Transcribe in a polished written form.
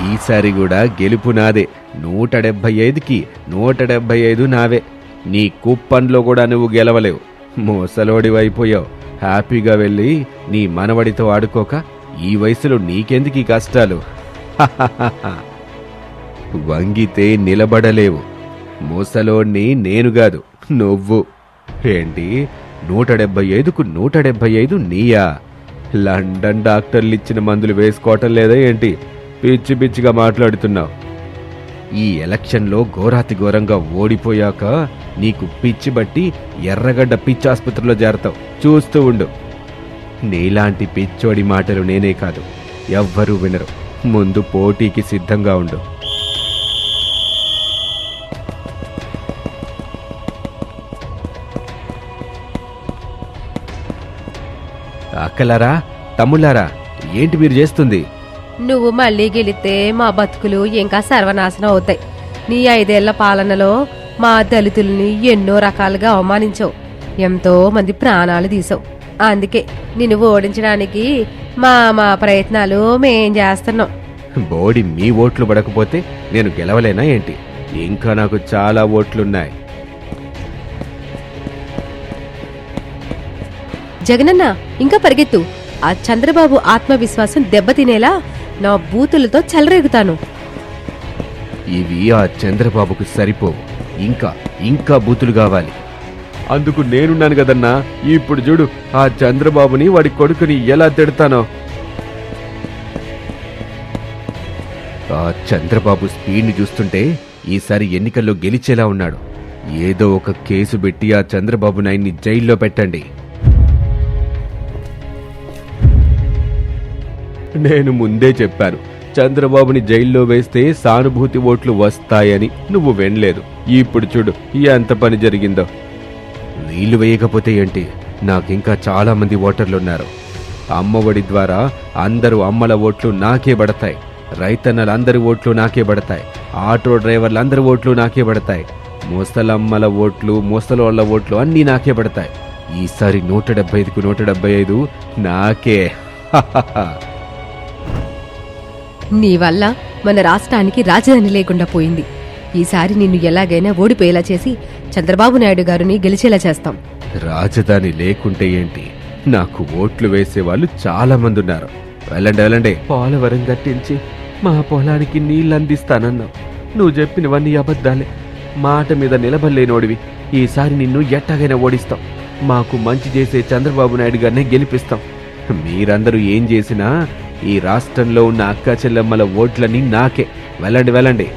ఈసారి కూడా గెలుపు నాదే. 175కి 175 నావే. నీ కుప్పంలో కూడా నువ్వు గెలవలేవు. మోసలోడివైపోయావు. హ్యాపీగా వెళ్ళి నీ మనవడితో ఆడుకోక ఈ వయసులో నీకెందుకీ కష్టాలు? వంగితే నిలబడలేవు. ముసలోణ్ణి నేనుగాదు, నువ్వు. ఏంటి 175కు 175 నీయా? లండన్ డాక్టర్లిచ్చిన మందులు వేసుకోవటం లేదా ఏంటి? పిచ్చి పిచ్చిగా మాట్లాడుతున్నావు. ఈ ఎలక్షన్లో ఘోరాతి ఘోరంగా ఓడిపోయాక నీకు పిచ్చి బట్టి ఎర్రగడ్డ పిచ్చి ఆసుపత్రిలో చేరతావు. చూస్తూ ఉండు. నీలాంటి పిచ్చోడి మాటలు నేనే కాదు, ఎవ్వరూ వినరు. ముందు పోటీకి సిద్ధంగా ఉండు. అక్కలారా, తమ్ముళ్ళారా, ఏంటి మీరు చేస్తుంది? నువ్వు మళ్ళీ గెలిస్తే మా బతుకులు ఇంకా సర్వనాశనం అవుతాయి. నీ 5 ఏళ్ల పాలనలో మా దళితుల్ని ఎన్నో రకాలుగా అవమానించావు. ఎంతో మంది ప్రాణాలు తీసావు. అందుకే నిన్ను ఓడించడానికి మా మా ప్రయత్నాలు మేం చేస్తున్నాం. బోడి మీ ఓట్లు పడకపోతే నేను గెలవలేనా ఏంటి? ఇంకా నాకు చాలా ఓట్లున్నాయి. జగనన్న, ఇంకా పరిగెత్తు. ఆ చంద్రబాబు ఆత్మవిశ్వాసం దెబ్బతినేలా నా బూతులతో చెలరేగుతాను. ఇవి ఆ చంద్రబాబుకు సరిపోవు. ఇంకా ఇంకా బూతులు కావాలి. అందుకు నేనున్నాను కదన్నా. ఇప్పుడు చూడు, ఆ చంద్రబాబుని వాడి కొడుకుని ఎలా తిడతానో. ఆ చంద్రబాబు స్పీడ్ని చూస్తుంటే ఈసారి ఎన్నికల్లో గెలిచేలా ఉన్నాడు. ఏదో ఒక కేసు పెట్టి ఆ చంద్రబాబు నాయుడిని జైల్లో పెట్టండి. నేను ముందే చెప్పాను, చంద్రబాబుని జైల్లో వేస్తే సానుభూతి ఓట్లు వస్తాయని. నువ్వు వినలేదు. ఇప్పుడు చూడు ఎంత పని జరిగిందో. వీళ్ళు వేయకపోతే ఏంటి? నాకింకా చాలా మంది ఓటర్లున్నారు. అమ్మఒడి ద్వారా అందరూ అమ్మల ఓట్లు నాకే పడతాయి. రైతన్నలందరి ఓట్లు నాకే పడతాయి. ఆటో డ్రైవర్లందరి ఓట్లు నాకే పడతాయి. ముసలమ్మల ఓట్లు, ముసలోళ్ల ఓట్లు అన్నీ నాకే పడతాయి. ఈసారి 175కు 175 నాకే. నీ వల్ల మన రాష్ట్రానికి రాజధాని లేకుండా పోయింది. ఈసారి నిన్ను ఎలాగైనా ఓడిపోయేలా చేసి చంద్రబాబు నాయుడు గారిని గెలిచేలా చేస్తాం. రాజధాని లేకుంటే ఏంటి? నాకు ఓట్లు వేసేవాళ్ళు చాలా మంది ఉన్నారు. వెళ్ళండి వెళ్ళండి. పోలవరం కట్టించి మా పొలానికి నీళ్ళందిస్తానన్నావు. నువ్వు చెప్పినవన్నీ అబద్ధాలే. మాట మీద నిలబడలేనోడివి. ఈసారి నిన్ను ఎట్టాగైనా ఓడిస్తాం. మాకు మంచి చేసే చంద్రబాబు నాయుడు గారిని గెలిపిస్తాం. మీరందరూ ఏం చేసినా ఈ రాష్ట్రంలో ఉన్న అక్క చెల్లెమ్మల ఓట్లని నాకే. వెళ్ళండి వెళ్ళండి.